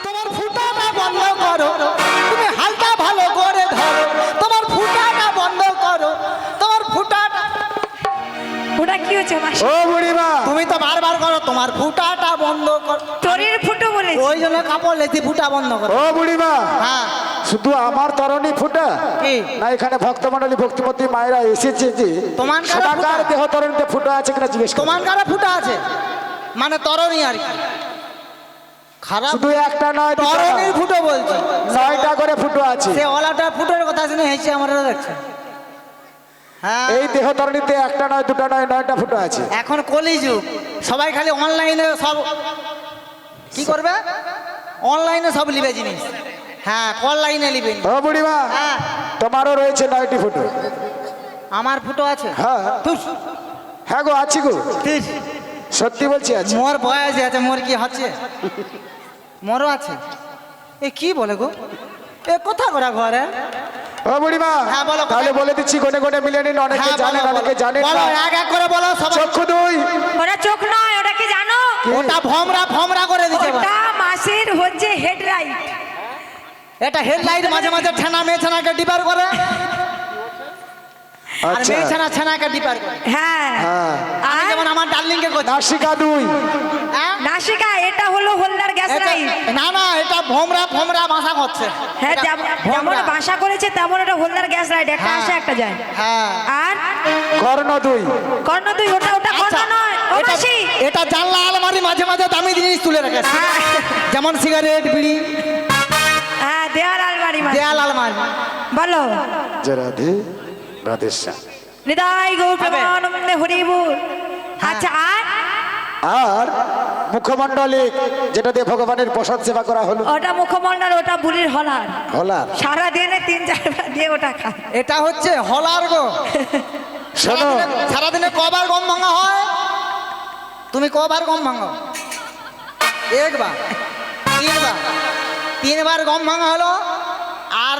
তোমার ফুটাটা বন্ধ করো, তুমি হালটা ভালো করে ধরো, তোমার ফুটাটা বন্ধ করো, তোমার ফুটাটা। ওটা কি হচ্ছে মাসি? ও বুড়িমা, তুমি তো বারবার করো তোমার ফুটাটা বন্ধ করো, তোরের ফুটো বলেছি। ওই জন্য কাপড় লেতি ফুটা বন্ধ করো। ও বুড়িমা, হ্যাঁ শুধু আমার তরণী ফুটা কি? না, এখানে ভক্তমণ্ডলী ভক্তিমতী মায়েরা এসেছে যে তোমার কারো সবাকার ফুটা? দেহ তরণীতে ফুটা আছে কিনা জিজ্ঞেস করো। তোমার কারা ফুটা আছে মানে তরণী আর কি খারাপ, শুধু একটা নয়, দুটো নয়, তরণীর ফুটো বলছি। 9টা করে ফুটো আছে। সে ওলাটা ফুটোর কথা শুনে হেসে আমরা দেখছে। হ্যাঁ এই দেহ তরণীতে একটা নয়, দুটো নয়, 9টা ফুটো আছে। এখন কলিযুগ, সবাই খালি অনলাইনে সব কি করবে, অনলাইনে সব লিবে জিনিস। হ্যাঁ কল লাইনে লিবে। ও বুড়িমা, হ্যাঁ তোমারও রয়েছে 9টি ফুটো। আমার ফুটো আছে। হ্যাঁ তুস হ্যাঁ গো, আছি গো, তুস সত্যি বলছি আছে। মোর বয়স আছে, মোর কি হচ্ছে, মোরও আছে। এ কি বলে গো, এ কথা করা ঘরে। ও বুড়িমা, হ্যাঁ, বলো, তাহলে কোথায়? বলে দিচ্ছি, গনে গনে মিলিয়ে নিন, অনেকে হ্যাঁ জানেন বলো, অনেকে জানেন বলো, না। এক এক করে বলো সবাই। চক্ষু 2, ওটা চোখ নয়, ওটা কি জানো? ওটা ভমরা ভমরা করে দিতে পারে। ওটা মাসির হচ্ছে হেডলাইট। এটা হেডলাইট মাঝে মাঝে ঠেনা মেয়ে ছানাকে ডিপার করে, আর আচ্ছা মেয়ে ছানা ছানাকে ডিপার করে। হ্যাঁ হ্যাঁ, আমি আর যেমন আমার ডার্লিং কে করছি। নাসিকা 2, হ্যাঁ? নাসিকা এটা হলো হোল্ডার গ্যাস এটা- লাইট। না না এটা ভমরা ভমরা ভাষা করছে। হ্যাঁ এটা যেমন ভমরা। বাসা করেছে তেমন এটা হোল্ডার গ্যাস লাইট, একটা হ্যাঁ। আসে একটা যায়। হ্যাঁ আর কর্ণ 2, কর্ণ দুই, ওটা ওটা কর্ণ আচ্ছা, নয় ও এটা- মাসি। এটা জানলা আলমারি মাঝে মাঝে দামি জিনিস তুলে রাখে, হ্যাঁ। যেমন সিগারেট বিড়ি, হ্যাঁ দেওয়াল আলমারি মাসি। দেয়াল আলমারি। বলো যে রাধে রাধেশ্যাম। নিতাই গৌর হবে। প্রেমানন্দে হরি বল। হ্যাঁ। আচ্ছা আর আর মুখমণ্ডলে যেটা দিয়ে ভগবানের প্রসাদ সেবা করা হলো, ওটা মুখমণ্ডল, ওটা বুলির হলার। হলার। সারা দিনে 3-4 বার দিয়ে ওটা খায়। এটা হচ্ছে হলার গো। শোনো, সারাদিনে কবার গম ভাঙা হয়, তুমি কবার গম ভাঙো? একবার, তিনবার, 3বার গম ভাঙা হলো। আর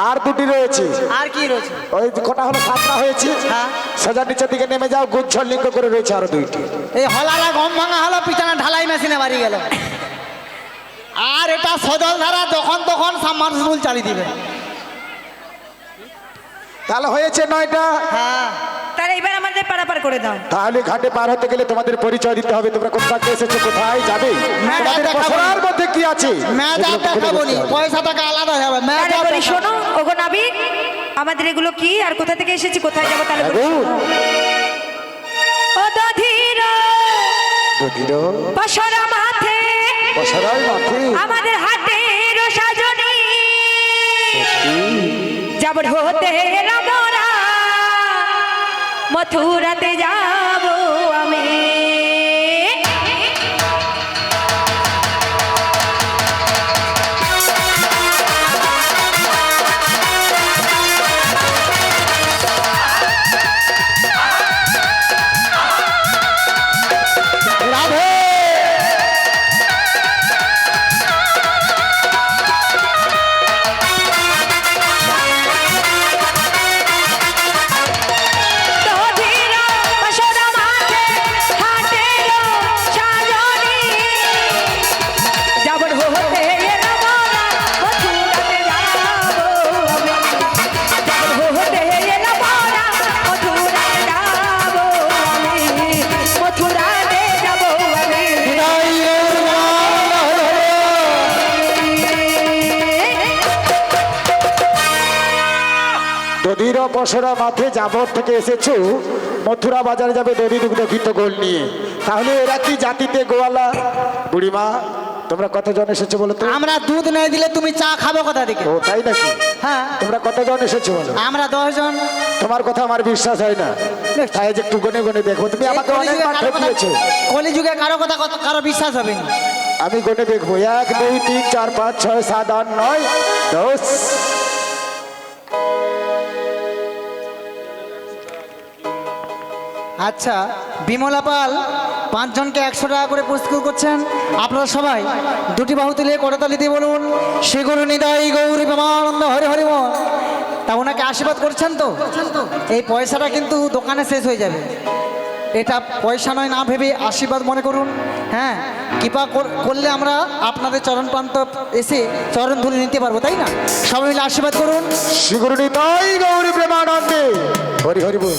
আর 2টি রয়েছে। আর কি রয়েছে? ওই কটা হলো 7টা হয়েছে। হ্যাঁ। সোজা নিচের দিকে নেমে যাও, গুচ্ছর লিঙ্গ করে রয়েছে আরো 2টি। এই হলারা গম ভাঙা হলো, পিছনে ঢালাই মেশিনে বাড়ি গেল। আর এটা সজল ধারা যখন তখন সাবমার্সিবল চালিয়ে দিবে। তাহলে হয়েছে 9টা। হ্যাঁ তাহলে এবার আমাদের পারাপার করে দাও। তাহলে ঘাটে পার হতে গেলে তোমাদের পরিচয় দিতে হবে, তোমরা কোথা থেকে এসেছো, কোথায় যাবে, হ্যাঁ, তোমাদের দেখাবো। বছরের মধ্যে কি আছে ম্যাচ আর সেগুলো খুলে দেখাবো বলতে নি, হবে। পয়সা টাকা আলাদা হবে। ম্যাচ তাহলে আর বলি দেখাবো। শোনো ওগো নাবিক, আমাদের এগুলো কি আর কোথা থেকে এসেছি, কোথায় যাবো, তাহলে বলি এখন? শোনো। ও দধির দধির বসরা মাথে বছরাই মাথে আমাদের হাটের সাজনী যাবর হতে রামরা মথুরাতে যাব আমি। রাধে দধির বসরা মাথে হাটের সাজনী যাবর হতে রামরা মথুরাতে যাব আমি। যাবর হতে রামরা মথুরাতে যাব আমি, মথুরাতে যাব আমি। দধির বছরা মাঠে যাবর থেকে এসেছো, মথুরা বাজারে যাবে দধি দুগ্ধ ঘিত গোল নিয়ে। তাহলে এরা কি জাতিতে গোয়ালা? বুড়িমা, তোমরা কতজন এসেছো বলো তো? আমরা দুধ নাই দিলে তুমি চা খাবো কোথা থেকে? ও তাই নাকি? হ্যাঁ তোমরা কতজন এসেছো বলো? আমরা 10 জন। তোমার কথা আমার বিশ্বাস হয় না, তাই যে একটু গনে গনে দেখো। তুমি আমাকে অনেকবার ঠকিয়েছো, কলিযুগে কারো কথা কারো বিশ্বাস হবে না। আমি গনে দেখবো। 1 2 3 4 5 6 7 8 9 10। আচ্ছা বিমলা পাল 5 জনকে 100 টাকা করে পুরস্কৃত করছেন। আপনারা সবাই দুটি বাহু তুলে করতালি দিয়ে বলুন শ্রী গুরু নিতাই গৌরী প্রেমানন্দ হরি হরি বল। তা ওনাকে আশীর্বাদ করছেন তো? এই পয়সাটা কিন্তু দোকানে শেষ হয়ে যাবে। এটা পয়সা নয়, না ভেবে আশীর্বাদ মনে করুন। হ্যাঁ, কৃপা করলে আমরা আপনাদের চরণ প্রান্ত এসে চরণ ধরে নিতে পারবো, তাই না? সবাই মিলে আশীর্বাদ করুন। শ্রীগুরু নিতাই গৌরী প্রেমানন্দে হরি হরি বল।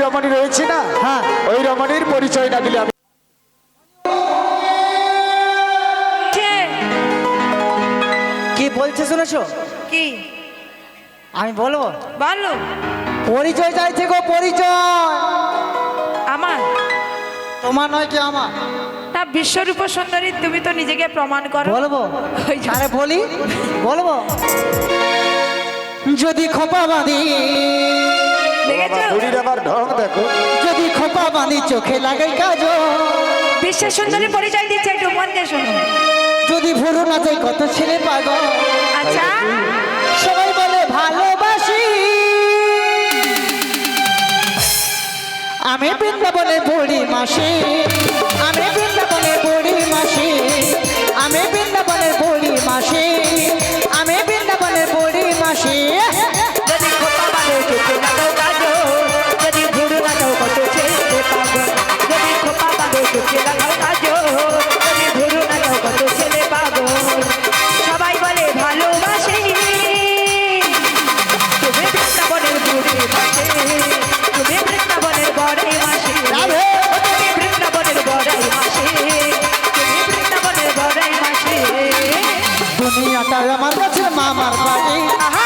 রমণী রয়েছে না, হ্যাঁ, ওই রমণীর পরিচয় না দিলে আমি কি বলছে শুনেছো? কি আমি বলবো? বলো। পরিচয় চাইছে গো, পরিচয়। আমার? তোমার নয় কি আমার? তা বিশ্বরূপ সুন্দরী, তুমি তো নিজেকে প্রমাণ করো। বলবো? ওই যে- আরে বলি, বলবো। যদি খোপা বাঁধি, দেখেছো? বুড়ির আমার ঢং দেখো, যদি খোপা বাঁধি চোখে লাগাই কাজল, বিশ্ব সুন্দরী পরিচয় দিচ্ছে, একটু মন দিয়ে শোনো। যদি ভুরু না যায় কত ছেলে পাগল, আচ্ছা, সবাই বলে ভালোবাসি, আমি বৃন্দাবনে বুড়ি মাসি, আমি বৃন্দাবনে বুড়ি মাসি, আমি বৃন্দাবনের বুড়ি মাসি, আমি বৃন্দাবনের বুড়ি মাসি। যদি খোপা বাঁধো চোখে লাগাও কাজল, যদি ভুরু না দাও কত ছেলে পাগল, যদি খোপা বাঁধো চোখে লাগাও কাজল, যদি ভুরু না দাও কত ছেলে পাগল, সবাই বলে ভালোবাসি, তুমি বৃন্দাবনের বুড়ি মাসি, তুমি বৃন্দাবনের বড়াই মাসি, তুমি বৃন্দাবনের বড়াই মাসি, তুমি বৃন্দাবনের বড়াই মাসি। দুনিয়াটা আমার কাছে মামার বাড়ি,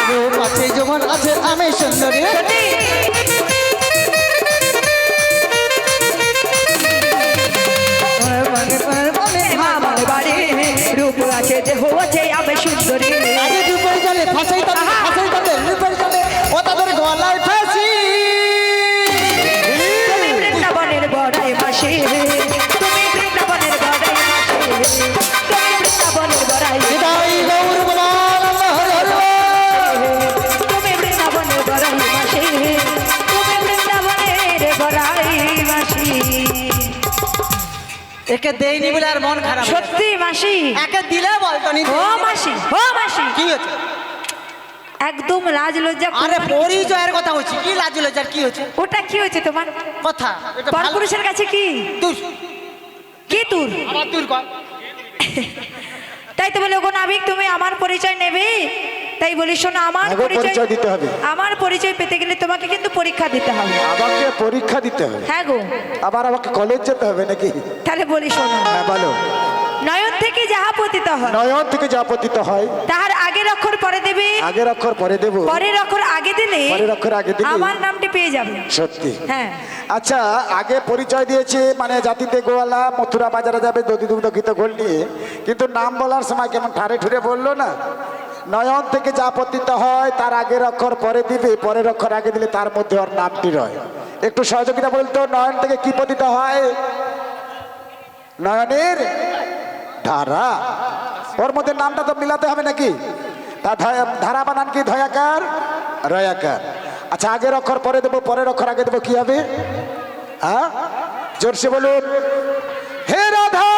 রূপ আছে যখন আছে আমি সুন্দরী, সত্যি? মামার বাড়ি, রূপ আছে দেহ আছে আমি সুন্দরী। আগে দুপুর জলে ফাঁসাই তাদের, ফাঁসাই তাদের, দুপুর জলে ও তাদের গলায় ফাঁসি। তুমি বৃন্দাবনের বড়াই মাসি, তুমি বৃন্দাবনের বড়াই মাসি, তুমি বৃন্দাবনের বড়াই, হৃদয় গৌর বলানন্দ হরি হরি বল। তুমি বৃন্দাবনের বড়াই মাসি, তুমি বৃন্দাবনের বড়াই মাসি। একে দেয়নি বলে আর মন খারাপ। সত্যি মাসি? একে দিলে বলতো নি। ও মাসি, ও মাসি, কি হচ্ছে? একদম লাজ লজ্জা আরে করো না। পরিচয়ের কথা হচ্ছে, কি লাজ লজ্জার কি হচ্ছে ওটা কি হয়েছে তোমার? কথা? এটা ভালো- পরপুরুষের কাছে কি তুই কি তোর? আবার তুই কর। তাই তো বলে ওগো নাবিক তুমি আমার পরিচয় নেবে, তাই বলি শোনো আমার আগে পরিচয় দিতে হবে। আমার পরিচয় পেতে গেলে তোমাকে কিন্তু পরীক্ষা দিতে হবে। আমাকে পরীক্ষা দিতে হবে? হ্যাঁ গো। আবার আমাকে কলেজ যেতে হবে নাকি? তাহলে বলি শোনো। হ্যাঁ বলো। নয়ন থেকে যাহা পতিত হয়, নয়ন থেকে যা পতিত হয় তাহার আগের অক্ষর পরে দেবে, আগের অক্ষর পরে দেব, পরের অক্ষর আগে দিলে পরের অক্ষর আগে দিলে আমার নামটি পেয়ে যাবে। সত্যি? হ্যাঁ। আচ্ছা, আগে পরিচয় দিয়েছে মানে জাতিতে গোয়ালা, মথুরা বাজারে যাবে দধি দুগ্ধ ঘিত গোল নিয়ে, কিন্তু নাম বলার সময় কেমন ঠারে ঠুরে বললো না। নয়ন থেকে যা পতিত হয় তার আগের অক্ষর পরে দিবে, পরের অক্ষর আগে দিলে তার মধ্যে ওর নামটি রয়। একটু সহযোগিতা বলতো, নয়ন থেকে কি পতিত হয়? নয়নের ধারা, ওর মধ্যে নামটা তো মিলাতে হবে নাকি? তা ধারা বানান কি? ধয়াকার রয়াকার। আচ্ছা, আগের অক্ষর পরে দেবো, পরের অক্ষর আগে দেবো, কি হবে? হ্যাঁ, জোরসে বলুন। হে রাধা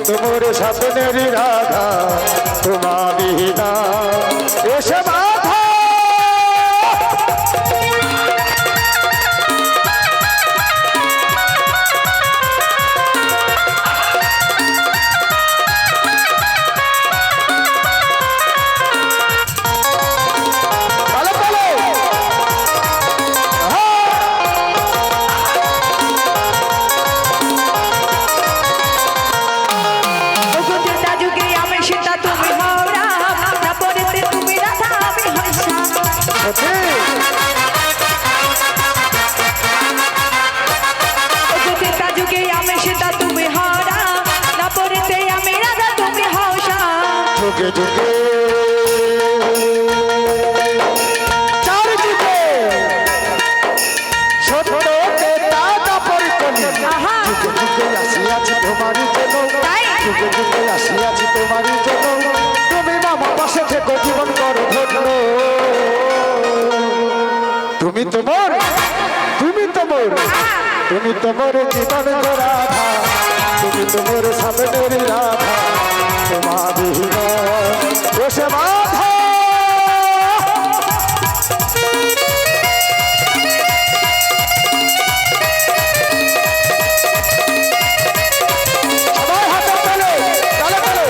তোমার স্বপ্নের রাধা, তোমার বিনা এসে বাধা। যুগে যুগে চার যুগে সত্যকে দাদা পরিকলি, যুগে যুগে আসিয়াছি তোমারই জন্য, যুগে যুগে আসিয়াছি তোমারই জন্য, তুমি মামা পাশে থেকে জীবন করো ধন্য। তুমি তোমার, তুমি তোমার, তুমি তোমার জীবন রাধা, তুমি তোমার সামনের রাধা, তোমার বিহীন বসে বাধা। সবাই হাতে তালে, তালে তালে।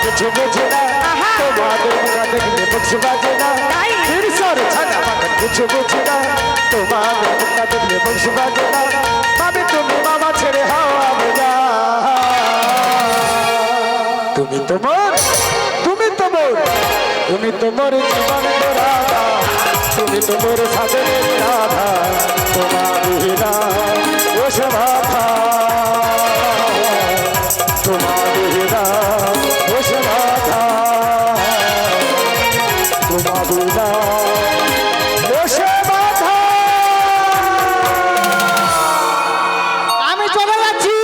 কিছু বোঝে না, তোমাদের মুখা দেখলে বুঝ বাজে না, ছাড়া মাখন কিছু বোঝে না, তোমাদের মুখা দেখলে বুঝ বাজে না, আমি তুমি মামা ছেড়ে হাওয়া বোঝা। তুমি তোমার, তুমি তোমার, তুমি তোমার জীবন রাধা, তুমি তোমার সাদের রাধা, তোমার বিনা ওসে বাধা, তোমার বিনা ওসে বাধা, তোমার বিনা ওসে বাধা। আমি চলে যাচ্ছি,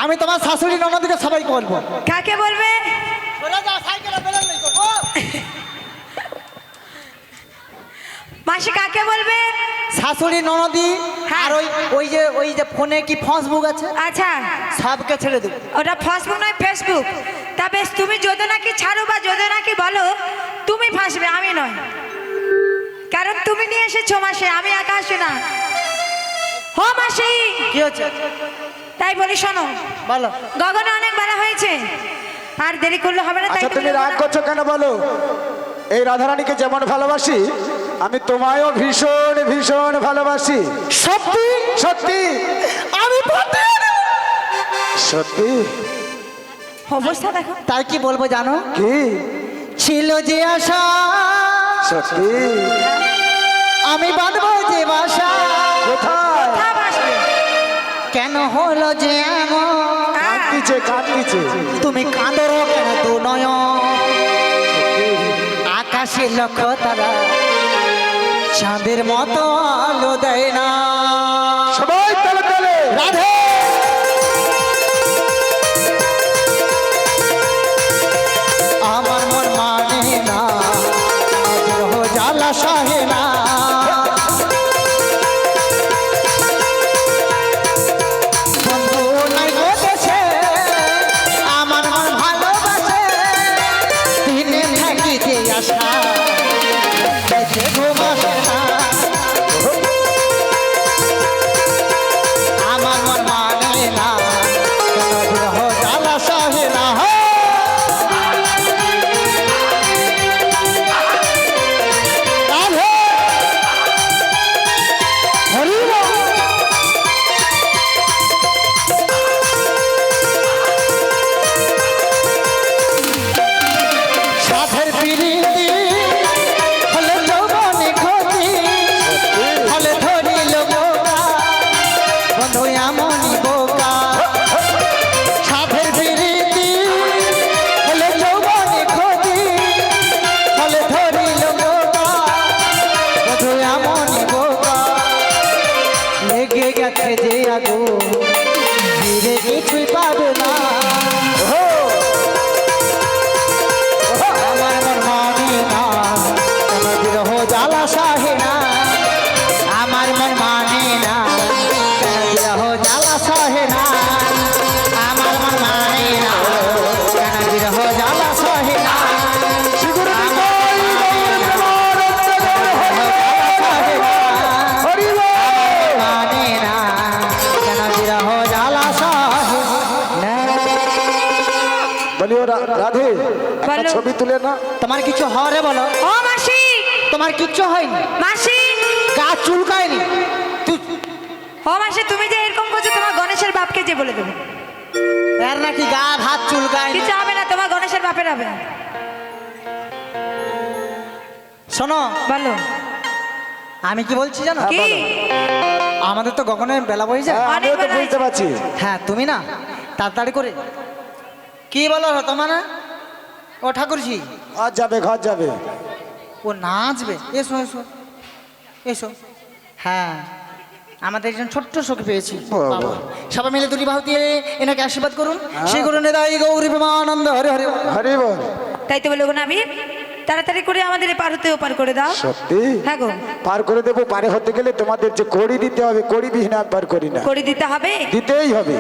আমি তোমার শাশুড়ি ননদকে সবাই বলবো। কাকে বলবে? মাসি কাকে বলবে? শাশুড়ি ননদি আর ওই যে ফোনে কি ফেসবুক আছে, আচ্ছা সবকে ছেড়ে দেবো। ওটা ফেসবুক নয় ফেসবুক। তা বেশ, তুমি যোজনাকে ছাড়ো বা যোজনাকে বলো, তুমি ফাঁসবে, আমি নয়। কারণ তুমি নিয়ে এসেছো মাসে, আমি একা আসি না। হো মাসি, কি হচ্ছে তাই বলি শোনো, বলো। গগনে অনেক বেলা হয়েছে, আর দেরি করলে হবে না। তাই আচ্ছা তুমি তুমি রাগ করছো কেন বলো? এই রাধারানীকে যেমন ভালোবাসি, আমি তোমায়ও ভীষণ ভীষণ ভালোবাসি। সত্যি সত্যি আমি পাঠিয়ে দেব। সত্যি অবস্থা দেখো। তাই কি বলবো জানো? কি? ছিল যে আশা, সত্যি আমি বাঁধবো যে বাসা, কোথায়? কোথা বাসবে? কেন হলো যে এমন? কাঁদতিছে কাঁদতিছে। তুমি কাঁদো কেন দু নয়ন? আকাশে লক্ষ্য তারা চাঁদের মতো আলো দেয় না। সবাই তালে তালে। রাধে আমার মন মানে না, বিরহ জ্বালা সহে না। বন্ধু নাই গো দেশে, আমার মন ভালোবাসে, দিনে থাকিতে আশা, রাতে ঘুম আসে না। আমার মন মানে না, কেন বিরহ জ্বালা সহে না। রাধে হরি বল। সাধের পিরিতি হলে যৌবনে ক্ষতি, হলে ধরিল বোকা বন্ধু এমনই বোকা। সাধের পিরিতি হলে যৌবনে ক্ষতি, হলে ধরিল বোকা বন্ধু এমনই বোকা। লেগে গেছে যে আগুন, ফিরে কিছুই পাবে না। আমার মন মানে না, কেন বিরহ জ্বালা সহে না। আমার মন মানে না, কেন বিরহ জ্বালা সহে না। আমার মন মানে না, কেন বিরহ জ্বালা সহে না। হরি বল। মানে না, কেন বিরহ জ্বালা সহে না। বলিও রাধে, একটা বলো। ছবি তুলে না। তোমার কিছু হরে বলো? ও মাসি, তোমার কিচ্ছু হয়নি, মাসি, গা চুলকায়নি। তুই ও মাসি, তুমি যে এরকম করছো, তোমার গণেশের বাপকে যে বলে দেবে। এর নাকি গা হাত চুলকায়নি। কিছু হবে না, তোমার গণেশের বাপের হবে। শোনো, বলো আমি কি বলছি জানো? হ্যাঁ, কি? বলো। আমাদের তো গগনের বেলা বই যায়। হ্যাঁ, অনেক আমিও তো বেলা বুঝতে হয়েছে। পারছি। হ্যাঁ তুমি না তাড়াতাড়ি করে কি বলো তোমার না? ও ঠাকুরজি ঘর যাবে ঘর যাবে। ও নাচবে, এসো এসো এসো। হ্যাঁ আমাদের একজন ছোট্ট সখী পেয়েছি। বাবা। বাবা, সবাই মিলে দুটি বাহু দিয়ে এনাকে আশীর্বাদ করুন। শ্রী গুরু নিতাই গৌরী প্রেমানন্দ হরে হরে। হরি বল। তাই তো বলে গো নাবি, তাড়াতাড়ি করে আমাদের এ পার হতে ওপার করে দাও। সত্যি হ্যাঁ গো, পার করে দেবো। পারে হতে গেলে তোমাদের যে কড়ি দিতে হবে, কড়ি বিহীন আর পার করি না, করে দিতে হবে, দিতেই হবে।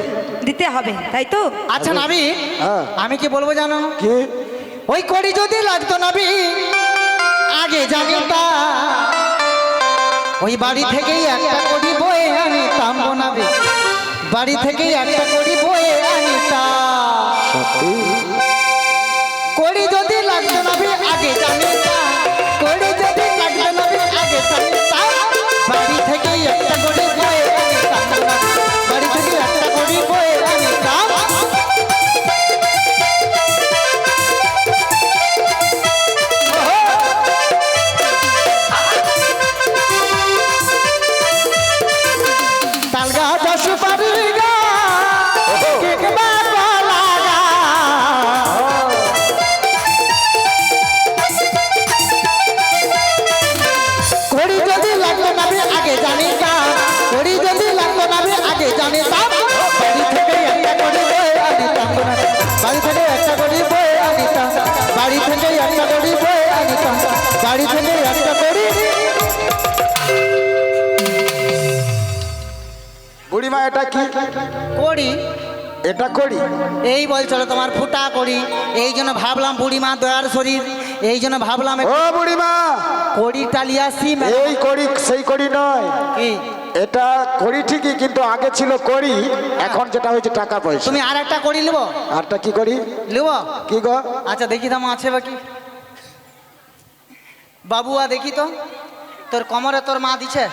দিতে হবে, তাই তো? আচ্ছা নাবি, হ্যাঁ। আমি কি বলবো জানো? কি? ওই কড়ি যদি লাগতো নাবি আগে জানিতা, ওই বাড়ি থেকেই একটা কড়ি বয়ে আনিতাম গো নাবি, বাড়ি থেকেই একটা কড়ি বয়ে আনিতাম। সত্যি কড়ি যদি লাগতো নাবি আগে জানিতাম, কড়ি যদি লাগতো নাবি আগে জানিতাম, বাড়ি থেকেই একটা কড়ি বয়ে আনিতাম গো নাবি, বাড়ি থেকে একটা কড়ি বয়ে আনিতাম। তালগা দশ পারি গা কেকবা গলা গা, কড়ি যদি লাগতো না বে আগে জানি কা, কড়ি যদি লাগতো না বে আগে জানিতাম, বাড়ি থেকে একটা কড়ি বয়ে আনিতাম গো নাবি, বাড়ি থেকে একটা কড়ি বয়ে আনিতাম, বাড়ি থেকে একটা কড়ি বয়ে আনিতাম, বাড়ি থেকে একটা কড়ি। বুড়িমা এটা কি? কড়ি এটা করি এই বলছিল তোমার ফুটা করি, এই জন্য ভাবলাম বুড়িমা দয়ার শরীর, এই জন্য ভাবলাম ও বুড়িমা, কড়ি টালিয়াছি। এই করি সেই করি নয়, কি এটা করি ঠিকই, কিন্তু আগে ছিল করি, এখন যেটা হয়েছে টাকা পয়সা। তুমি আর একটা করি লিব? আরটা কি করি? লিব? কি গো? আচ্ছা দেখি দাম আছে বাকি। বাবুয়া দেখি তো, তোর কোমরে তোর মা দিছে?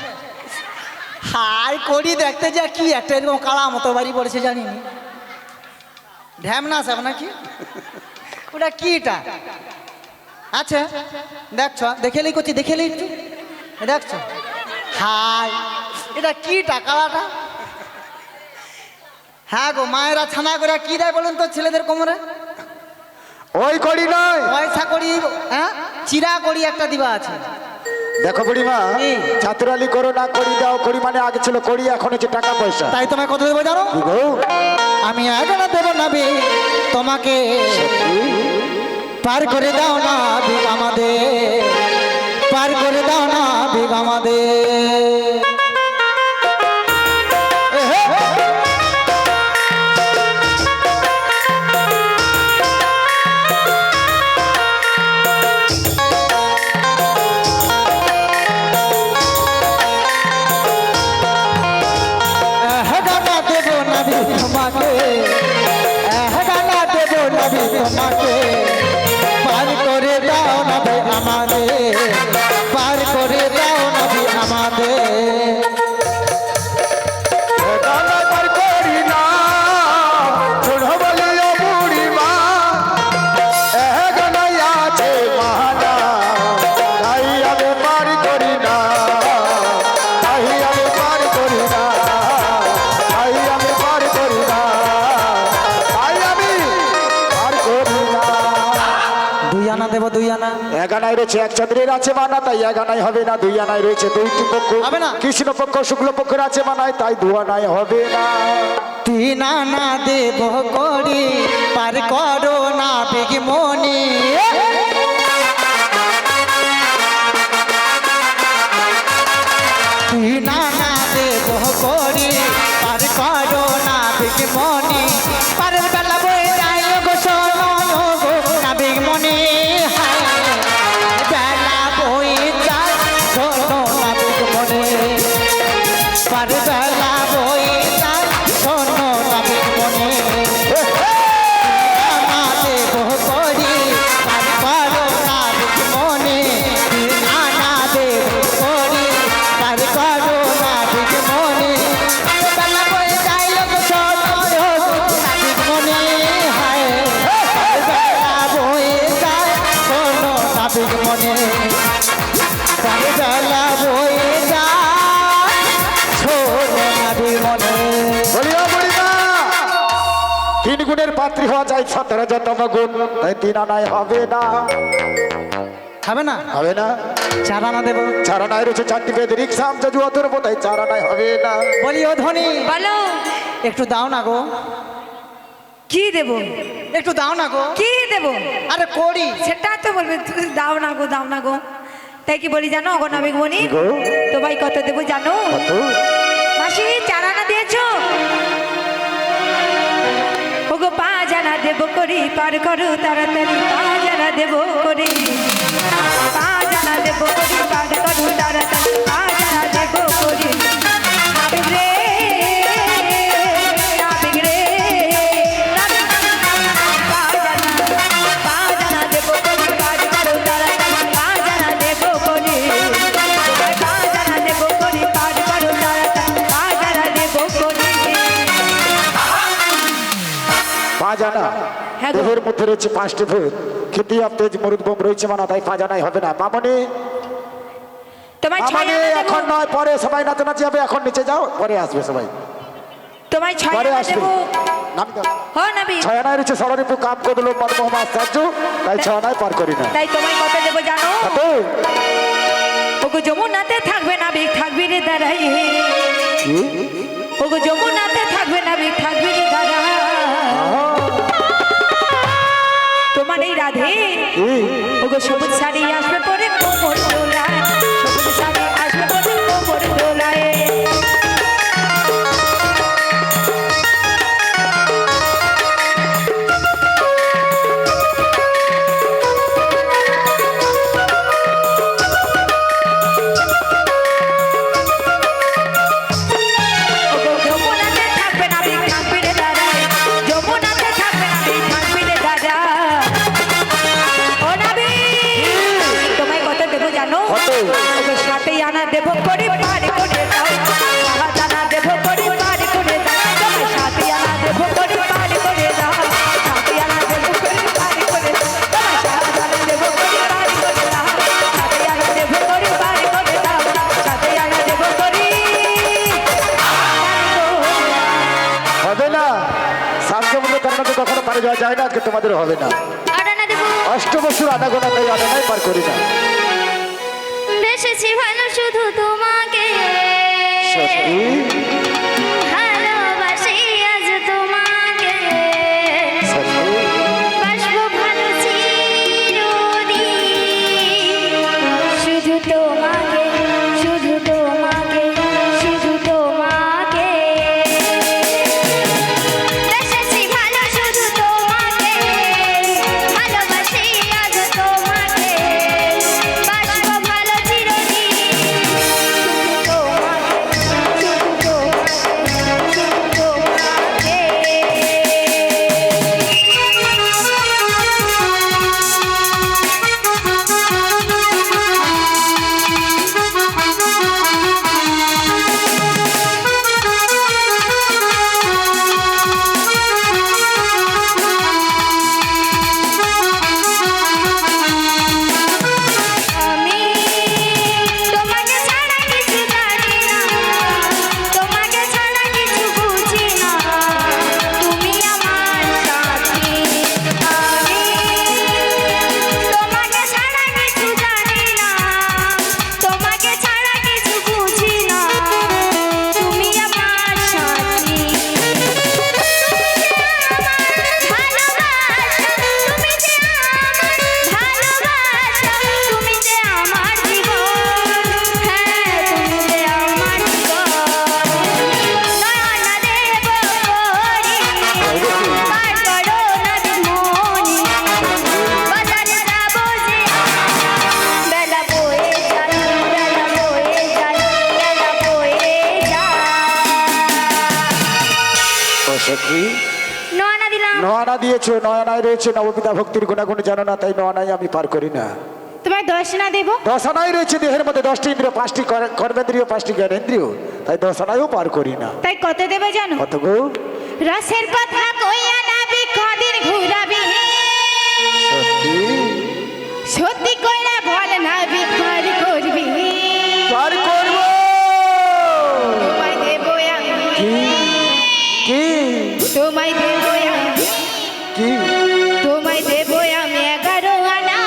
হাই করি দেখতে যা কি একটা এরকম কালা মতো বাড়ি পড়েছে জানি না, ঢ্যামনা সব নাকি, ওটা কিটা? আচ্ছা দেখছো, দেখেলি করছি, দেখেলি একটু দেখছো? হাই এটা কিটা কালাটা? হ্যাঁ গো, মায়েরা ছানা করে কি দেয় বলুন তো ছেলেদের কোমরে? ওই করি নয়, পয়সা করি, হ্যাঁ চিরা করি একটা দিবা আছে। দেখো বুড়িমা, কি? চাতুরালি করো না, করি দাও। করি মানে আগে ছিল করি, এখন হচ্ছে টাকা পয়সা। তাই তোমায় কত দেবো জানো? কি গো? আমি এখনো দেবো না বে তোমাকে, পার করে দাও না বিগ আমাদের, পার করে দাও না বিগ আমাদের। তোমাকে পার করে দাও না ভাই আমাদের, পার করে দাও না ভাই আমাদের। পার করি না, ছোট বলিও বুড়িমা, এখানেই আছে মানা, তাই আমি পার করি না, তাই আমি পার করি না, তাই আমি পার করি না, তাই আমি পার করি না। দুই আনা দেবো, দুই আনা। এক আনায় রয়েছে এক চন্দ্রের আছে মানা, তাই এক আনায় হবে না। দুই আনায় রয়েছে দুইটি পক্ষ, হবে না। কৃষ্ণ পক্ষ শুক্ল পক্ষের আছে মানায়, তাই দু আনায় হবে না। তিন আনা দেব করি, পার করো না বেগ মনি। তিন আনা দেব করি, পার করো না বেগ মনি। পারের বেলা বয়ে যায় গো শোনো গো না বেগ মনি, হায় বেলা বয়ে যায় শোনো না বেগ মনি। পার বেলা বয়ে যায় শোনো না বেগ মনি। না দেব করি, পার করো না বেগ মনি। না দেব করি, পার করো না বেগ মনি। বেলা বয়ে যায় গো শোনো না বেগ মনি, হায় বেলা বয়ে যায় শোনো না বেগ মনি। পার বেলা বয়ে যায় শোনো না বেগ মনি। বলিও বুড়িমা, তিন গুণের পাত্রী হওয়া যায় 17তম গুণ, তাই তিন আনায় হবে না। হবে না? হবে না। চার আনা দেবো। চার আনায় রয়েছে চারটি বেদ রিক্সা আমজাজু অতর্ব, তাই চার আনায় হবে না। বলি ও ধনী বলো একটু দাও না গো, কি দেব? একটু দাও না গো। কি দেব? আরে করি সেটা তো বলবে, তুমি দাও না গো, দাও না গো। তাই কি বলি জানো গো নাবিক মনি? কি গো? তোমায় কত দেবো জানো? কত? মাসি 4 আনা দিয়েছো? ওগো 5 আনা দেবো করি, পার করো তাড়াতাড়ি। 5 আনা দেবো করি, 5 আনা দেবো করি, পার করো তাড়াতাড়ি। 5 আনা দেবো করি। নাবিক রে, নাবিক রে, নাবিক। 5 আনা দেবো করি, পার করো তাড়াতাড়ি। 5 আনা দেবো করি, 5 আনা দেবো করি, পার করো তাড়াতাড়ি। 5 আনা দেবো করি। 5 আনা। হ্যাঁ গো। দেহের মধ্যে রয়েছে 5টি ভূত, খিদিয়াব তেজ মরুদ্গম রয়েছে মানা, তাই 5 আনায় হবে না। মামনি, তোমায় 6 মামনি আনা দেবো। এখন নয়, পরে সবাই নাচানাচি হবে, এখন নিচে যাও, পরে আসবে সবাই, তোমায় 6 পরে আনা আসবে। দেবো। নাম দাও। হো নবী, 6 আনায় রয়েছে ষড়রিপু কাম কদল মনমোহন আশ্চর্য, তাই 6 আনায় পার করি না। তাই তোমায় কত দেবো জানো? কত? ওগো যমুনাতে থাকবে না বিক, থাকবি রে দাঁড়াই। কি? ওগো যমুনাতে থাকবে না বিক, থাকবি রে দাঁড়াই। তোমার এই রাধে কি? ওগো সবুজ শাড়ি আসবে পরে কোমর দোলায়, সবুজ শাড়ি আসবে পরে কোমর দোলায়। তো কখনো পারে যাওয়া যায় না, আজকে তোমাদের হবে না। আটানা দেবো অষ্টবসুর আনাগোনা তাই আনানাই পার করি না। বেসেছি ভালো শুধু তোমাকে সত্যি ভালোবাসি আজ তোমাকে সত্যি বাসবো ভালো চিরদিন শুধু তোমাকে শুধু তোমাকে শুধু তোমাকে বেসেছি ভালো শুধু তোমাকে ভালোবাসি আজ তোমাকে বাসবো ভালো চিরদিন শুধু তোমাকে শুধু তোমাকে আমি তোমাকে ছাড়া কিছু জানি না তোমাকে ছাড়া কিছু বুঝি না তুমি আমার সাথী আমি তোমাকে ছাড়া কিছু জানি না তোমাকে ছাড়া কিছু বুঝি না তুমি আমার সাথী তুমি যে আমার জীবন হ্যাঁ তুমি যে আমার জীবন নয়না দেব করি পার করো নদী মনি বাজারে যাবো যে বেলা বয়ে যায় বেলা বয়ে যায় বেলা বয়ে যায় ও সখী নয়না দিলাম নয়না দিয়েছো, নয়নায় রয়েছে নববিধা ভক্তির গুণাগুণ জানো না, তাই নয়নাই আমি পার করি না। তোমায় দর্শনা দেব দশানায় রয়েছে দেহের মধ্যে 10টি ইন্দ্রিয়, 5টি কর্মেন্দ্রিয়, 5টি জ্ঞানেন্দ্রিয়, তাই দশানায়ও পার করি না। তাই কত দেব জানো কত গো? রসের কথা কইয়া নাবি কদিন ঘুরাবি সত্যি সত্যি কইরা বল নাবি পার করবি পার করব। তোমায় দেব আমি কি কি তোমায় দেব আমি কি তোমায় দেব আমি 11 আনা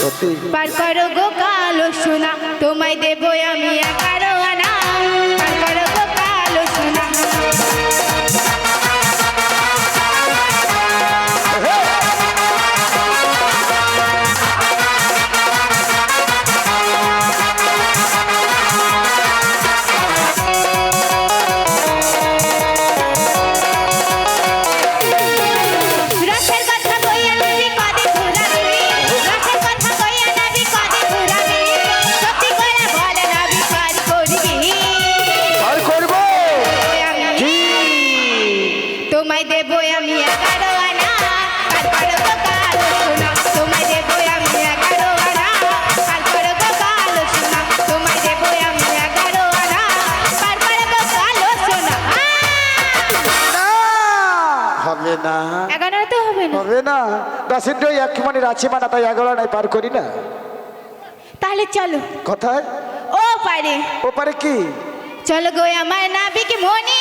সত্যি পার করো গো কালো সোনা তোমায় দেব আমি 11 আনা পার করো গো কালো সোনা রসের কথা কইয়া নাবি কদিন ঘুরাবি রসের কথা কইয়া নাবি কদিন ঘুরাবি সত্যি কইরা বল নাবি পার করবি পার করব। আমি কি তোমায় দেব আমি 11 আনা পার করো গো কালো সোনা তোমায় দেব আমি 11 আনা পার করো গো কালো সোনা তোমায় দেব আমি 11 আনা পার করো গো কালো সোনা না হবে না, 11 তো হবে না হবে না। 10 ইন্দ্রিয় এক মানে আছে মানা, তাই 11 নাই পার করি না। তাহলে চলো কোথায়? ও পারে ওপারে কি? চলো গো আমার নাবিক মনি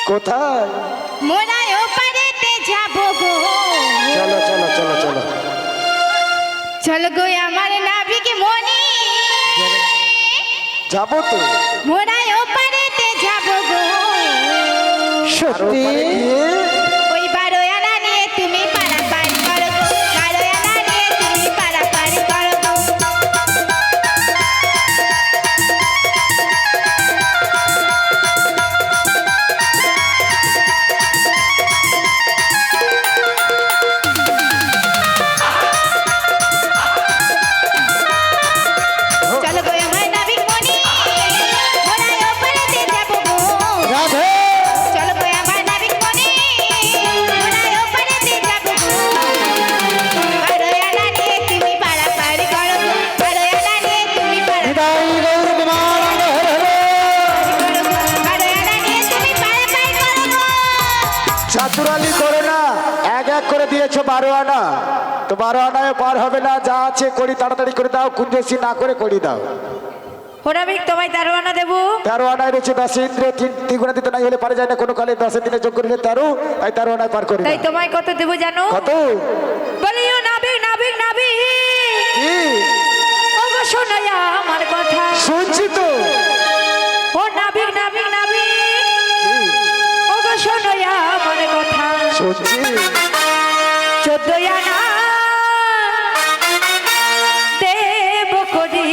কোথায়? মোরায় ও পারেতে যাবো গো চলো চলো চলো চলো। চলো গো আমার নাবিক মনি যাবো তো। মোরায় ও পারেতে যাবো গো আর সত্যি ওপারে গিয়ে ওই 12 আনা নিয়ে তুমি পারাপার করো গো 12 আনা নিয়ে তুমি পারাপার করো গো চলো গো আমার নাবিক মনি মোরায় ও পারেতে যাবো গো রাধে চলো গো আমার নাবিক মনি মোরায় ও পারেতে যাবো গো 12 আনা নিয়ে তুমি পারাপার করো গো 12 আনা নিয়ে তুমি পারাপার বিদায় গৌর কুমার চাতুরালি করে না, এক এক করে দিয়েছো 12 আনা, তো 12 আনায় পার হবে না। যা আছে করি তাড়াতাড়ি করে দাও, কুঞ্জসি না করে করি দাও। ও নাবিক তোমায় 13 আনা দেবো। 13 আনায় রয়েছে 10 ইন্দ্রিয়, দ্বিগুণা দিতে নাই হলে পারে যায় না কোনো কালে। 10 দিনে যোগ করলে 13, তাই 13 আনায় পার করি না। তাই তোমায় কত দেবো জানো? কত? বলিও নাবিক নাবিক নাবিক, কি ওগো শোনো আমার কথা। শুনছি তো। ও নাবিক নাবিক নাবিক, ওগো শোনো আমার কথা। শুনছি। 14 আনা দেব করি।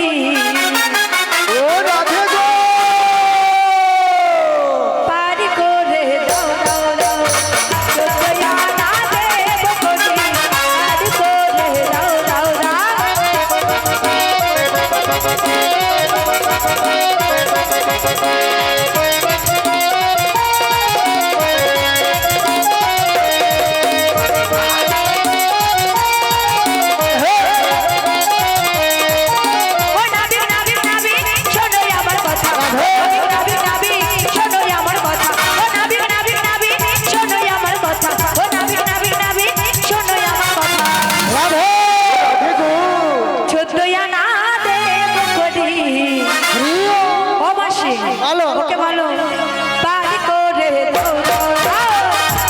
ও রাধে গো, পারি করে দাও দাও দাও। 14 আনা দেব করি, পারি করে দাও দাও দাও। ও নাবিক নাবিক নাবিক, শোনো আমার কথা। নাবিক নাবিক নাবিক, শোনো আমার কথা। ও নাবিক নাবিক নাবিক, শোনো আমার কথা। ও নাবিক নাবিক নাবিক, শোনো আমার কথা। রাধে রাধে গো। 14 আনা দেব করি। প্রিয় ও মাসি, ভালো। ওকে ভালো। পারি করে দাও দাও দাও।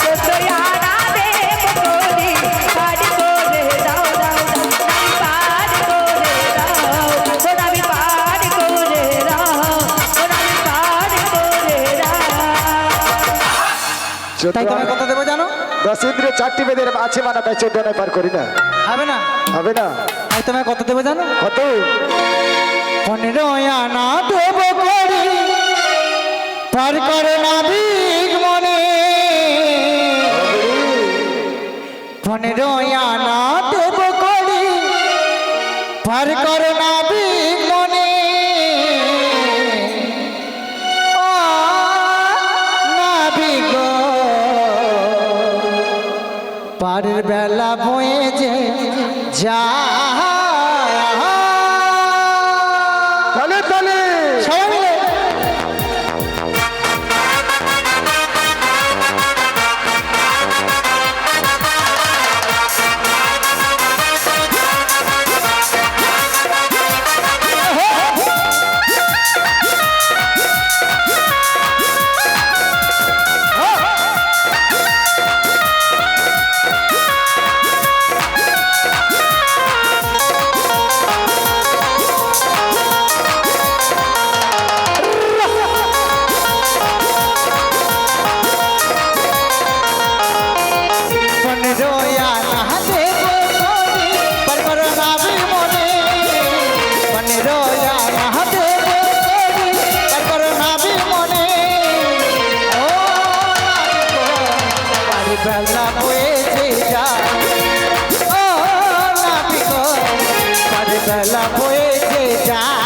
14 আনা দেব করি, পারি করে দাও দাও দাও। নাবি পারি করে দাও, ও নাবি পারি করে দাও, ও নাবি পারি করে দাও। তাই তোমায় কত দেবো জানো? 10 ইন্দ্রিয় 4টি বেদের আছে মানা, তাই 14 আনায় পার করি না। হবে না? হবে না। তাই তোমায় কত দেবো জানো? কত? 15 আনা দেব করি, পার করে নাবিক মনে। 15 আনা দেব করি, পার করে নাবিক মনে। ও নাবিক গো, পারের বেলা বয়ে যে যা। তালে তালে। সবাই মিলে বেলা বয়েছে যায়। ও নাবিক গো, পারের বেলা বয়েছে যায়।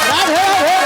রাধে রাধে।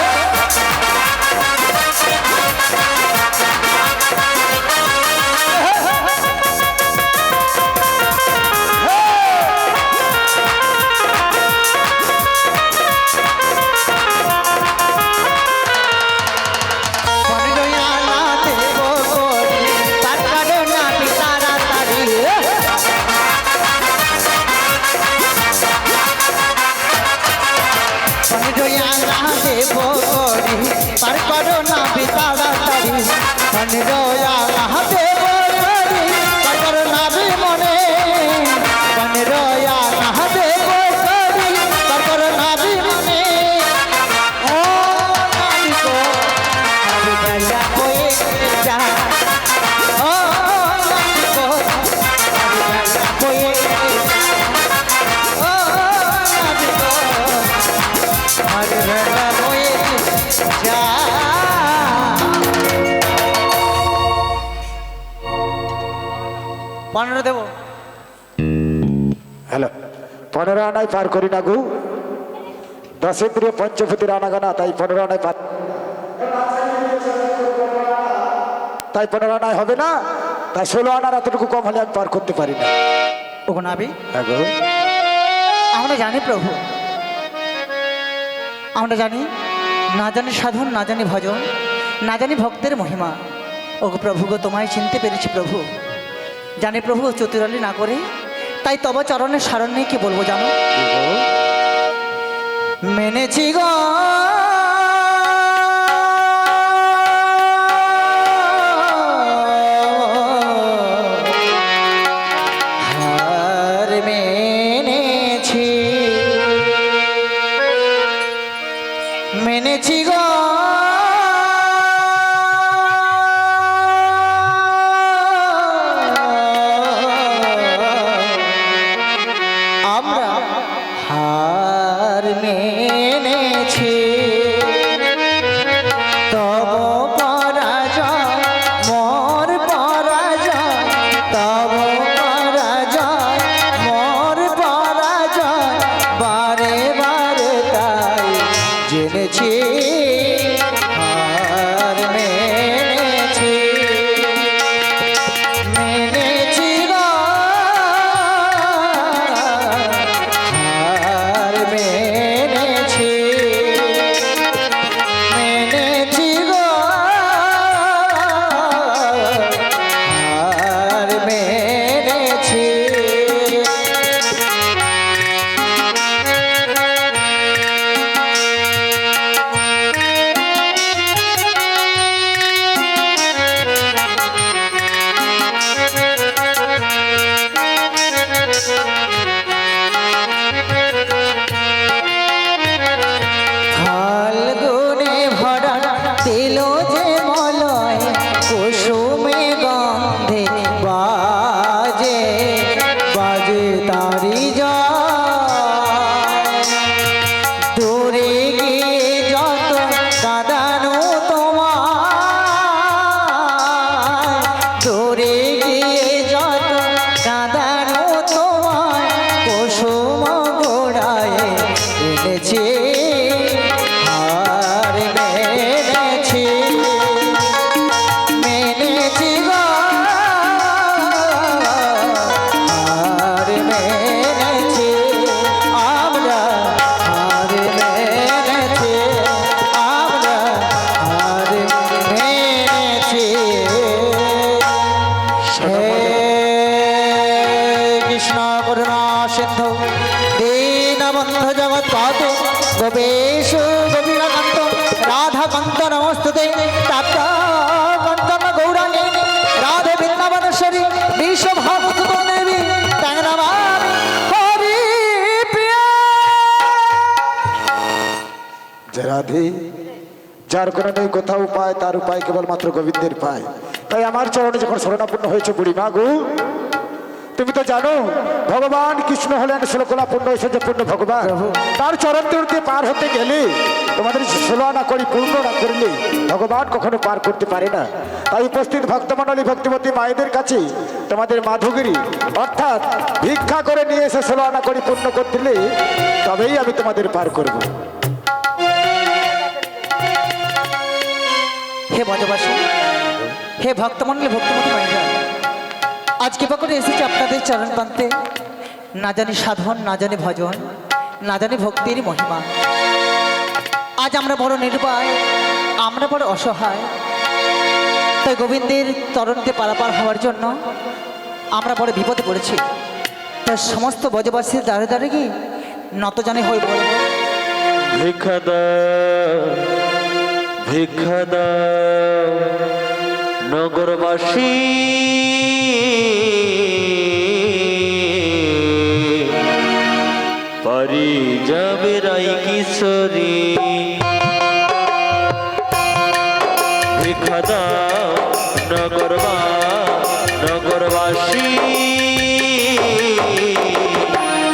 পার করো না বিতাড়াতাড়ি, মনেরয়া হাতে বলি, পার করো না বিমনে। মনেরয়া হাতে বলি, পার করো না বিমনে। ও নাবিক পারের বেলা বয়ে যায়। ও নাবিক পারের বেলা বয়ে যায়। ও নাবিক পারের বেলা বয়ে যায়। 15 দেবো। হ্যালো, 15 আনায় পার করি না গো। 10 ইন্দ্রিয় পঞ্চভূতির আনাগানা, তাই 15 আনায় পার। তাই 15 আনায় হবে না, তাই 16 আনার এতটুকু কম হলে আমি পার করতে পারি না। ওগো নাবি, হ্যাঁ গো। আমরা জানি প্রভু, আমরা জানি, না জানি সাধন, না জানি ভজন, না জানি ভক্তের মহিমা। ওগো প্রভু গো, তোমায় চিনতে পেরেছি প্রভু। জানি প্রভু, চতুরালি না করে তাই তব চরণের শরণ নিয়ে কি বলবো জানো? মেনেছি গো হার মেনেছি, মেনেছি গো আমরা হার মেনেছি। তব পরাজয় মোর পরাজয়, তব পরাজয় মোর পরাজয়, বারে বারে তাই জেনেছি হার মেনেছি, মেনেছি গো হার মেনেছি, মেনেছি গো হার মেনেছি। ফাল্গুনে ভরা দিল যে মলয়, কুসুমে গন্ধে বাজে বাজে তারি জয়। দূরে গিয়ে যত কাঁদানো তোমায়, দূরে গিয়ে যত কাঁদানো তোমায়, কুসুম গোড়ায় এনেছি হার মেনেছি, মেনেছি গো হার মেনেছি, আমরা হার মেনেছি, আমরা হার মেনেছি। হে কৃষ্ণ করুণা সিন্ধু দীনবন্ধু জগৎপতে গোপেশ গোপীনাকান্ত রাধাকান্ত নমস্তুতে, তাপ্ত কাঞ্চন গৌরাঙ্গী রাধে বৃন্দাবনেশ্বরী বিশ্বভানুসুত দেবী তাং নমামি হরি প্রিয়া। যে রাধে, যার কোনো নেই কোথাও উপায়, তার উপায় কেবলমাত্র গোবিন্দের পায়। তাই আমার চরণে যখন শরণাপন্ন হয়েছে বুড়িমা গো, তুমি তো জানো ভগবান কৃষ্ণ হলেন ষোলকলা পূর্ণ ঐশ্বর্য পূর্ণ ভগবান। তার চরণ তীর্থে পার হতে গেলে তোমাদের 16 আনা করি পূর্ণ না করলে ভগবান কখনো পার করতে পারে না। তাই উপস্থিত ভক্তমণ্ডলী ভক্তিমতী মায়েদের কাছে তোমাদের মাধুগিরি অর্থাৎ ভিক্ষা করে নিয়ে এসে 16 আনা করি পূর্ণ করতে দিলে তবেই আমি তোমাদের পার করব। হে ব্রজবাসী, হে ভক্তমণ্ডলী ভক্তিমতী মায়েরা, আজ কৃপা করে এসেছি আপনাদের চরণ প্রান্তে। না জানি সাধন, না জানি ভজন, না জানি ভক্তির মহিমা। আজ আমরা বড় নির্ভয়, আমরা বড় অসহায়। তাই গোবিন্দের চরণতে পারাপার হওয়ার জন্য আমরা বড় বিপদে পড়েছি। তাই সমস্ত ব্রজবাসীর দ্বারে দ্বারে গিয়ে নত জানে হয়ে বলব, ভিক্ষা দাও, ভিক্ষা দাও নগরবাসী, পারি যাবে রাই কিশোরী। ভিক্ষা দাও নগরবাসী,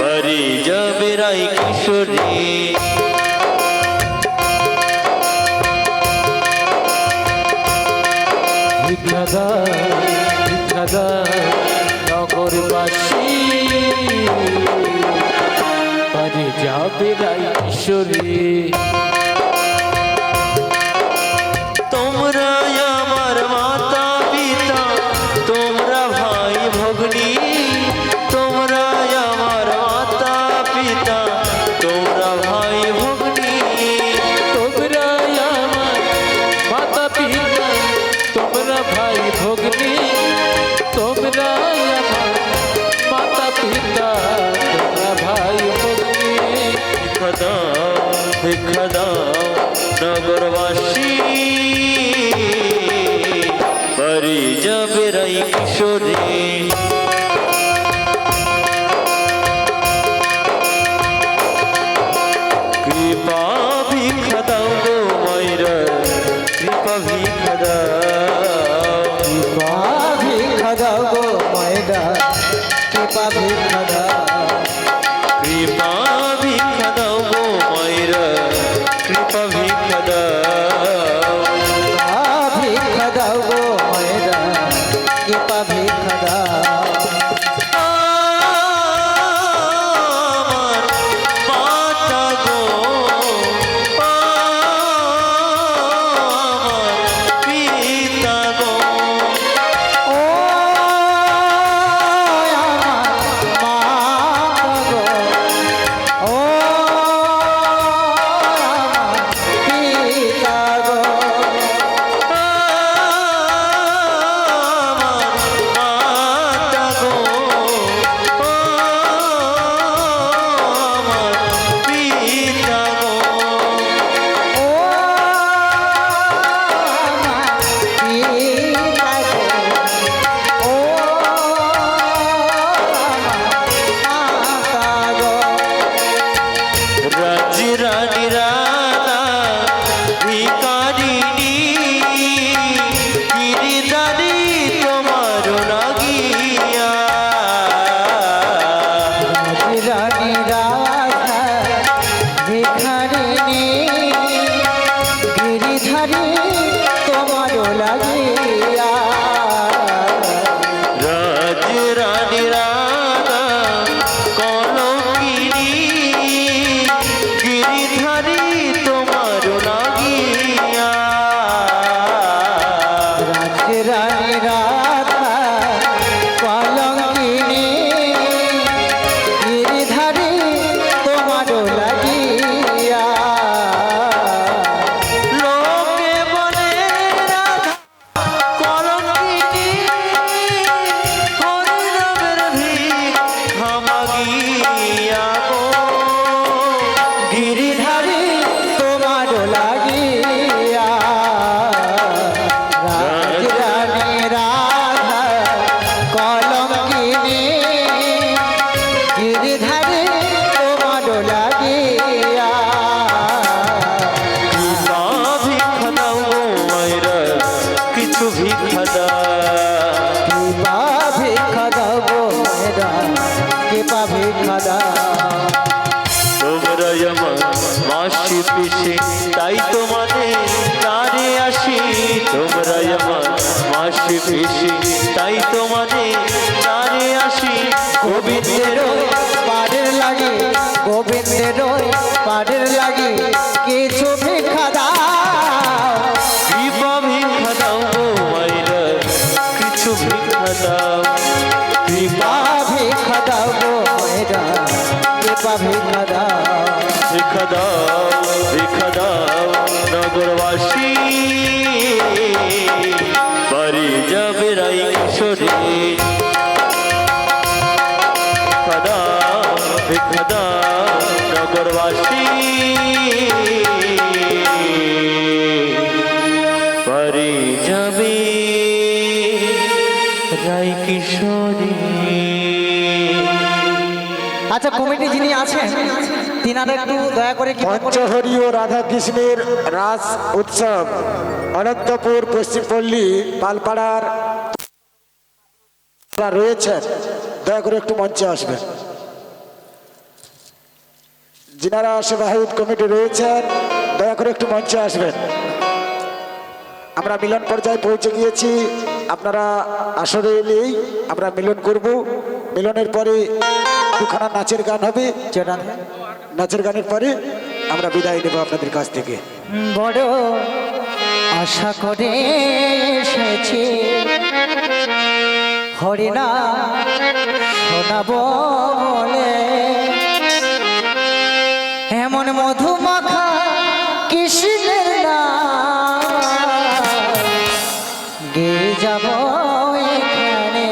পারি যাবে রাই কিশোরী। ভিক্ষা দাও, ভিক্ষা দাও নগরবাসী, পারে যাবে রাই কিশোরী। তোমরা আমার মাতা পিতা, তোমরা ভাই ভগ্নী, তোমরা আমার মাতা পিতা, তোমরা ভাই ভগ্নী। তোমরা আমার মাতা পিতা, তোমরা ভাই ভগ্নী, তোমরা আমার মাতা পিতা, ভিক্ষা দাও নগরবাসী বাড়ি যাবে রাই কিশোরী কৃপা ভিক্ষা দাও গো মায়েরা কৃপা ভিক্ষা দাও ভিক্ষা দাও গো ময়দা কৃপা ভিক্ষা দাও কৃপা ভিক্ষা দাও গো মায়েরা কৃপা ভিক্ষা দাও ভিক্ষা দাও গো ময়দা কৃপা ভিক্ষা দাও আমার মাতা গো আমার পিতা গো ও আমার মা গো ও আমার পিতা গো মাসি পিসি তাই তোমাদের তারে আসি তোমরা আমার মাসি পিসি তাই তোমাদের তারে আসি গোবিন্দের পাড়ের লাগি গোবিন্দের পাড়ের লাগি কিছু ভিক্ষা দাও কৃপা ভিক্ষা দাও গো মায়েরা কিছু ভিক্ষা দাও কৃপা ভিক্ষা দাও গো ময়রা কৃপা ভিক্ষা দাও ভিক্ষা দাও ভিক্ষা দাও নগরবাসী বাড়ি যাবে রাই কিশোরী ভিক্ষা দাও ভিক্ষা দাও নগরবাসী বাড়ি যাবে রাই কিশোরী। আচ্ছা কমিটি যিনি আছেন তিনারা একটু দয়া করে কি পঞ্চহরি ও রাধা কৃষ্ণের রাস উৎসব অনন্তপুর পশ্চিমপল্লী পালপাড়ার রয়েছেন, দয়া করে একটু মঞ্চে আসবেন। যিনারা সেবাহিত কমিটি রয়েছেন দয়া করে একটু মঞ্চে আসবেন। আমরা মিলন পর্যায়ে পৌঁছে গিয়েছি, আপনারা আসরে এলেই আমরা মিলন করব। মিলনের পরে দুখানা নাচের গান হবে, নাচের গানের পরে আমরা বিদায় নেব আপনাদের কাছ থেকে। বড় আশা করে এসেছি হরিনা শোনাবো বলে, এমন মধুমাখা কৃষ্ণের নাম গে যাব এখানে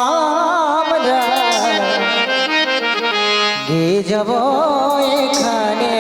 আমরা গে যাব এখানে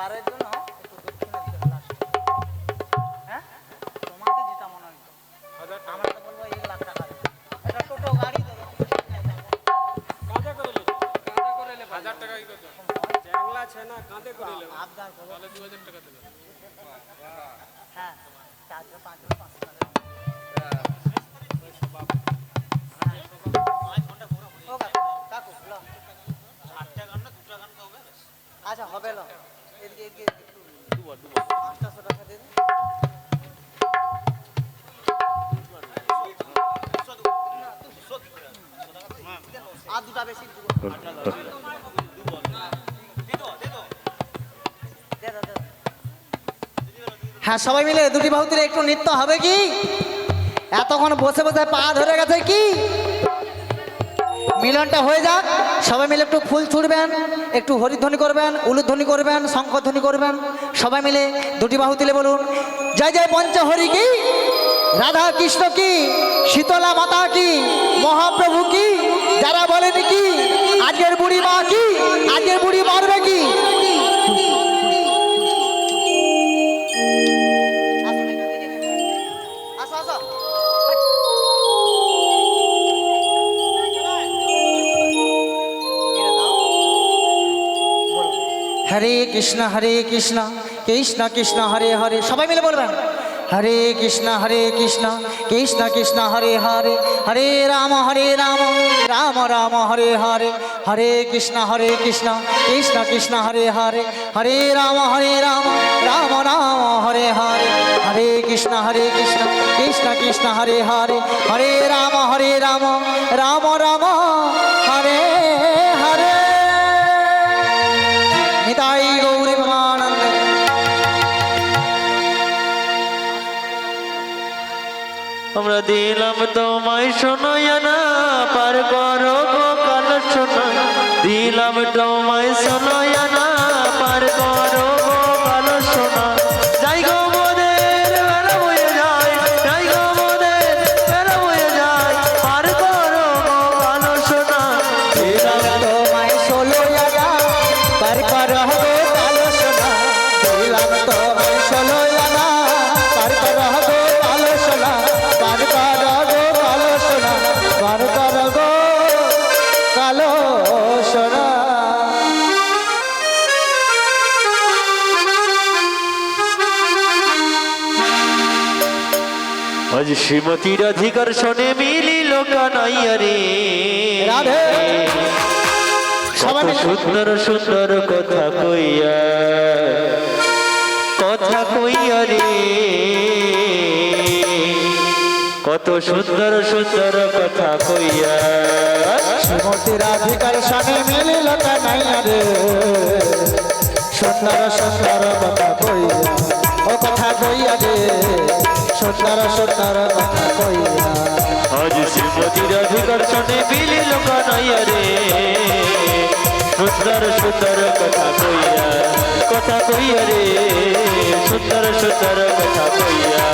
পারের জন্য একটু দক্ষিণা দিতে হবে last এ। হ্যাঁ তোমাদের যেটা মনে হয় আমরা তো বলবো 1 লাখ টাকা দিতে। এটা টোটো গাড়ি দেবো আবদার করো হ্যাঁ 4 5 5 আচ্ছা হবে লো এদিকে এদিকে একটু 500 টাকা দিন আর দুটা বেশি দিব হ্যাঁ সবাই মিলে দুটি বাহুতির একটু নৃত্য হবে কি এতক্ষণ বসে বসে পা ধরে গেছে কি মিলনটা হয়ে যাক সবাই মিলে একটু ফুল ছুড়বেন একটু হরিধ্বনি করবেন উলুধ্বনি করবেন শঙ্খধ্বনি করবেন সবাই মিলে দুটি বাহু তুলে বলুন জয় জয় পঞ্চহরি কি রাধা কৃষ্ণ কি শীতলা মাতা কি মহাপ্রভু কি যারা বলেন কি আজকের বুড়ি মা কি আজকের বুড়ি মরবে কি আসো আসো হরে কৃষ্ণ কৃষ্ণ কৃষ্ণ হরে হরে সবাই মিলে বলবেন হরে কৃষ্ণ কৃষ্ণ কৃষ্ণ হরে হরে হরে রাম রাম রাম হরে হরে হরে কৃষ্ণ কৃষ্ণ কৃষ্ণ হরে হরে হরে রাম রাম রাম হরে হরে হরে কৃষ্ণ কৃষ্ণ হরে হরে হরে রাম রাম রাম হরে হরে নিতাই গৌরী প্রেমানন্দ আমরা দিলাম তোমায় শোনায়ানা পার করো গো কালো সোনা দিলাম তোমায় শোনায়ানা পার করো গো কালো সোনা যাই গো মোদের বেলা বয়ে যায় যাই গো মোদের বেলা বয়ে যায় পার করো গো কালো সোনা দিলাম তোমায় ষোলো জায়গা পার কর গো কালো সোনা দিলাম তোমায় ষোলো জায়গা পার কর গো কালো সোনা পার কর গো কালো সোনা পার কর গো কালো সোনা আজ শ্রীমতীর অধিকার শোনে মিলিল কানাইয়া রে রাধে সবাই কত মিলে সুন্দর সুন্দর কথা কইয়া রে কত সুন্দর সুন্দর কথা কইয়া শ্রীমতী রাধিকার সনে মিলিল কানাইয়া রে সুন্দর সুন্দর কথা কইয়া ও কথা কইয়া রে সুন্দর সুন্দর কথা কইয়া আজ শ্রীমতীর অধিকার শোনে মিলিল কানাইয়া রে সুন্দর সুন্দর কথা কইয়া রে সুন্দর সুন্দর কথা কইয়া